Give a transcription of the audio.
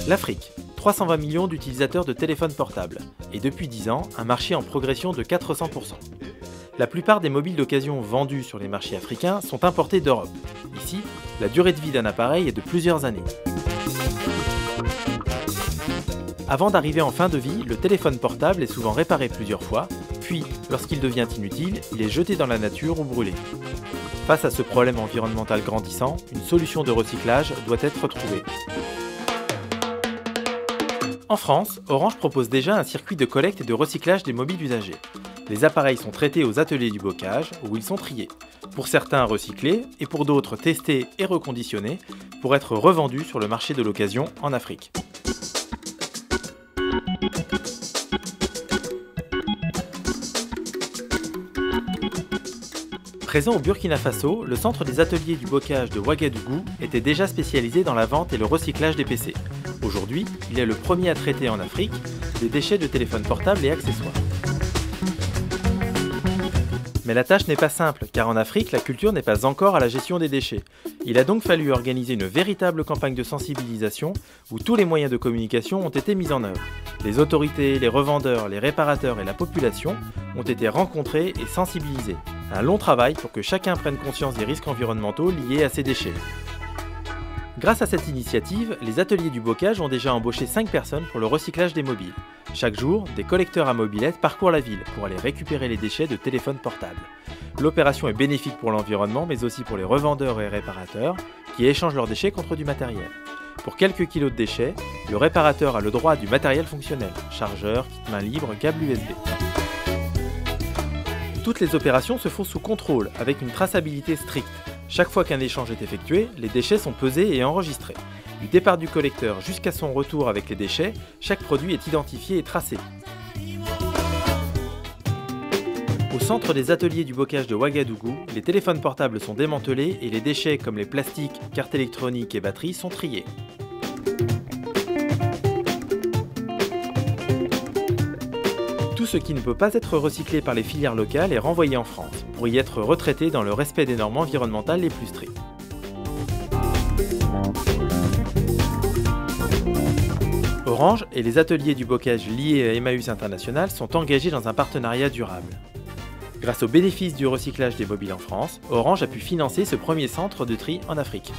L'Afrique, 320 millions d'utilisateurs de téléphones portables, et depuis 10 ans, un marché en progression de 400%. La plupart des mobiles d'occasion vendus sur les marchés africains sont importés d'Europe. Ici, la durée de vie d'un appareil est de plusieurs années. Avant d'arriver en fin de vie, le téléphone portable est souvent réparé plusieurs fois, puis, lorsqu'il devient inutile, il est jeté dans la nature ou brûlé. Face à ce problème environnemental grandissant, une solution de recyclage doit être trouvée. En France, Orange propose déjà un circuit de collecte et de recyclage des mobiles usagés. Les appareils sont traités aux ateliers du bocage, où ils sont triés. Pour certains recyclés, et pour d'autres testés et reconditionnés, pour être revendus sur le marché de l'occasion en Afrique. Présent au Burkina Faso, le centre des ateliers du bocage de Ouagadougou était déjà spécialisé dans la vente et le recyclage des PC. Aujourd'hui, il est le premier à traiter en Afrique des déchets de téléphones portables et accessoires. Mais la tâche n'est pas simple, car en Afrique, la culture n'est pas encore à la gestion des déchets. Il a donc fallu organiser une véritable campagne de sensibilisation où tous les moyens de communication ont été mis en œuvre. Les autorités, les revendeurs, les réparateurs et la population ont été rencontrés et sensibilisés. Un long travail pour que chacun prenne conscience des risques environnementaux liés à ces déchets. Grâce à cette initiative, les ateliers du bocage ont déjà embauché 5 personnes pour le recyclage des mobiles. Chaque jour, des collecteurs à mobylettes parcourent la ville pour aller récupérer les déchets de téléphones portables. L'opération est bénéfique pour l'environnement, mais aussi pour les revendeurs et réparateurs qui échangent leurs déchets contre du matériel. Pour quelques kilos de déchets, le réparateur a le droit du matériel fonctionnel, chargeur, kit main libre, câble USB. Toutes les opérations se font sous contrôle, avec une traçabilité stricte. Chaque fois qu'un échange est effectué, les déchets sont pesés et enregistrés. Du départ du collecteur jusqu'à son retour avec les déchets, chaque produit est identifié et tracé. Au centre des ateliers du bocage de Ouagadougou, les téléphones portables sont démantelés et les déchets comme les plastiques, cartes électroniques et batteries sont triés. Tout ce qui ne peut pas être recyclé par les filières locales est renvoyé en France, pour y être retraité dans le respect des normes environnementales les plus strictes. Orange et les ateliers du bocage liés à Emmaüs International sont engagés dans un partenariat durable. Grâce aux bénéfices du recyclage des mobiles en France, Orange a pu financer ce premier centre de tri en Afrique.